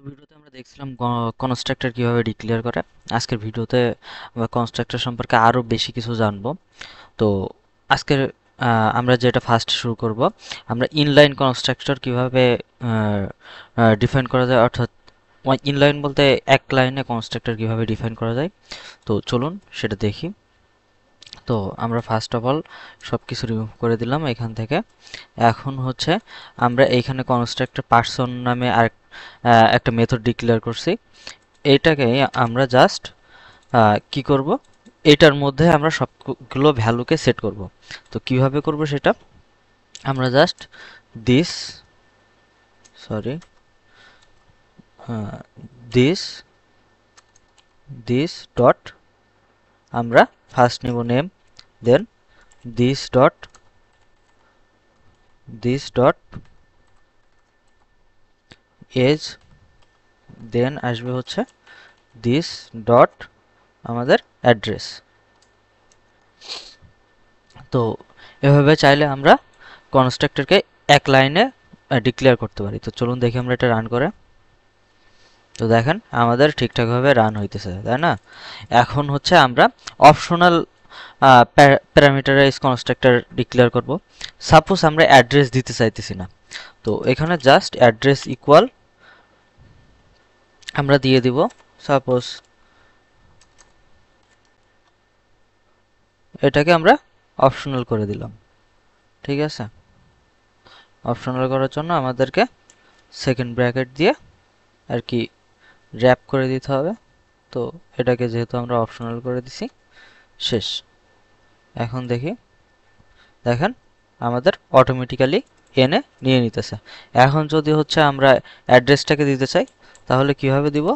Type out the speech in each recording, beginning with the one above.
ভিডিওতে আমরা দেখছিলাম কনস্ট্রাক্টর কিভাবে ডিক্লেয়ার করে। আজকের ভিডিওতে আমরা কনস্ট্রাক্টর সম্পর্কে আরো বেশি কিছু জানবো। তো আজকের আমরা যেটা ফার্স্ট শুরু করব, আমরা ইনলাইন কনস্ট্রাক্টর কিভাবে ডিফাইন করা যায়, অর্থাৎ ইনলাইন বলতে এক লাইনে কনস্ট্রাক্টর কিভাবে ডিফাইন করা যায়। তো চলুন সেটা দেখি। তো আমরা ফার্স্ট অফ অল সব কিছু রিমুভ করে দিলাম এখান থেকে। এখন হচ্ছে আমরা এইখানে কনস্ট্রাক্টর পারসন নামে একটা মেথড ডিক্লেয়ার করছি। এইটাকে আমরা জাস্ট কি করব, এটার মধ্যে আমরা সবগুলো ভ্যালুকে সেট করব। তো কিভাবে করব সেটা আমরা just this sorry this this dot, আমরা ফার্স্ট নিব name, then this dot age, then আসবে হচ্ছে দিস ডট আমাদের অ্যাড্রেস। তো এভাবে চাইলে আমরা কনস্ট্রাক্টরকে এক লাইনে ডিক্লেয়ার করতে পারি। তো চলুন দেখি আমরা এটা রান করে। তো দেখেন আমাদের ঠিকঠাকভাবে রান হইতেছে, তাই না? এখন হচ্ছে আমরা অপশনাল প্যারামিটারাইজ কনস্ট্রাক্টর ডিক্লেয়ার করব। সাপোজ আমরা অ্যাড্রেস দিতে চাইতেছি না, তো এখানে জাস্ট অ্যাড্রেস ইকুয়াল আমরা দিয়ে দিব সাপোজ এটাকে আমরা অপশনাল করে দিলাম। ঠিক আছে, অপশনাল করার জন্য আমাদেরকে সেকেন্ড ব্র্যাকেট দিয়ে আর কি র্যাপ করে দিতে হবে। তো এটাকে যেহেতু আমরা অপশনাল করে দিছি, শেষ। এখন দেখি, দেখেন আমাদের অটোমেটিক্যালি এনে নিয়ে নিতেছে। এখন যদি হচ্ছে আমরা অ্যাড্রেসটাকে দিতে চাই, তাহলে কিভাবে দিব?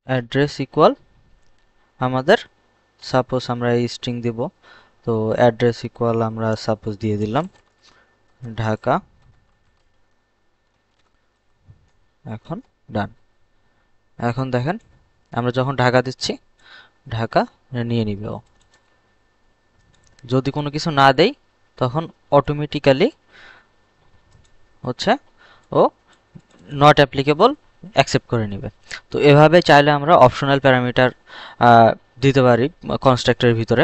অ্যাড্রেস ইকুয়াল আমাদের সাপোজ আমরা এই স্ট্রিং দিব। তো অ্যাড্রেস ইকুয়াল আমরা সাপোজ দিয়ে দিলাম ঢাকা। এখন ডান। এখন দেখেন আমরা যখন ঢাকা দিচ্ছি, ঢাকা নিয়ে নিবে ও। যদি কোনো কিছু না দেই, তখন অটোমেটিক্যালি হচ্ছে ও নট অ্যাপ্লিকেবল অ্যাকসেপ্ট করে নেবে। তো এভাবে চাইলে আমরা অপশনাল প্যারামিটার দিতে পারি কনস্ট্রাক্টরের ভিতরে।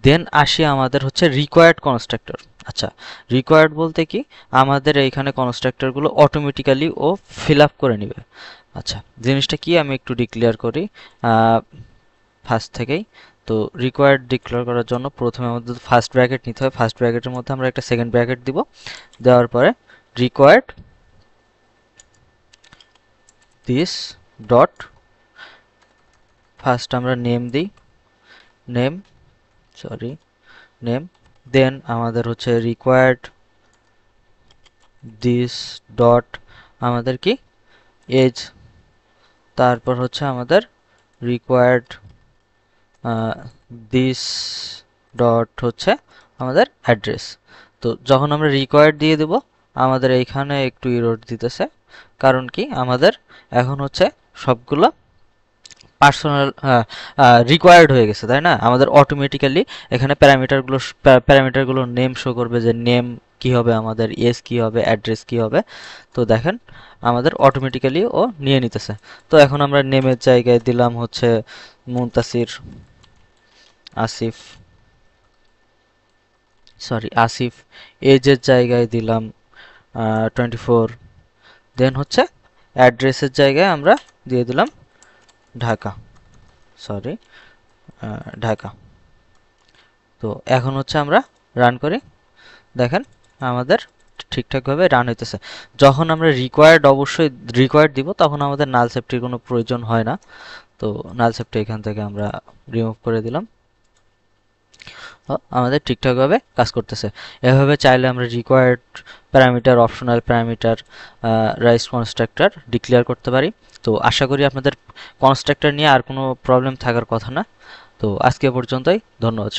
দেন আসি আমাদের হচ্ছে রিকোয়ার্ড কনস্ট্রাক্টর। আচ্ছা, রিকোয়ার্ড বলতে কি, আমাদের এইখানে কনস্ট্রাক্টরগুলো অটোমেটিক্যালি ও ফিল আপ করে নেবে। আচ্ছা, জিনিসটা কি আমি একটু ডিক্লেয়ার করি ফার্স্ট থেকেই। তো রিকোয়ার্ড ডিক্লেয়ার করার জন্য প্রথমে আমাদের ফার্স্ট ব্র্যাকেট নিতে হয়। ফার্স্ট ব্র্যাকেটের মধ্যে আমরা একটা সেকেন্ড ব্র্যাকেট দিব, দেওয়ার পরে রিকোয়ার্ড দিস ডট, ফার্স্ট আমরা নেম দিই, নেম নেম, দেন আমাদের হচ্ছে রিকোয়ার্ড দিস ডট আমাদের কি এজ, তারপর হচ্ছে আমাদের রিকোয়ার্ড দিস ডট হচ্ছে আমাদের অ্যাড্রেস। তো যখন আমরা রিকোয়ার্ড দিয়ে দেব, আমাদের এইখানে একটু এরর দিতেছে। কারণ কি, আমাদের এখন হচ্ছে সবগুলো পার্সোনাল রিকোয়ার্ড হয়ে গেছে, তাই না? আমাদের অটোমেটিক্যালি এখানে প্যারামিটারগুলো নেম শো করবে, যে নেম কি হবে, আমাদের এজ কি হবে, অ্যাড্রেস কি হবে। তো দেখেন আমাদের অটোমেটিক্যালি ও নিয়ে নিতেছে। তো এখন আমরা নেমের জায়গায় দিলাম হচ্ছে মুনতাসির আসিফ, আসিফ। এজের জায়গায় দিলাম 24। দেন হচ্ছে অ্যাড্রেসের জায়গায় আমরা দিয়ে দিলাম ঢাকা, সরি ঢাকা। তো এখন হচ্ছে আমরা রান করি, দেখেন আমাদের ঠিকঠাকভাবে রান হইতেছে। যখন আমরা অবশ্যই রিকোয়ার্ড দিব, তখন আমাদের নাল সেফটির কোনো প্রয়োজন হয় না। তো নাল সেফটি এখান থেকে আমরা রিমুভ করে দিলাম। আমাদের ঠিকঠাকভাবে কাজ করতেছে। এভাবে চাইলে আমরা required parameter, optional parameter, rise constructor declare করতে পারি। তো আশা করি আপনাদের কনস্ট্রাক্টর নিয়ে আর কোনো প্রবলেম থাকার কথা না। তো আজকে পর্যন্তই, ধন্যবাদ।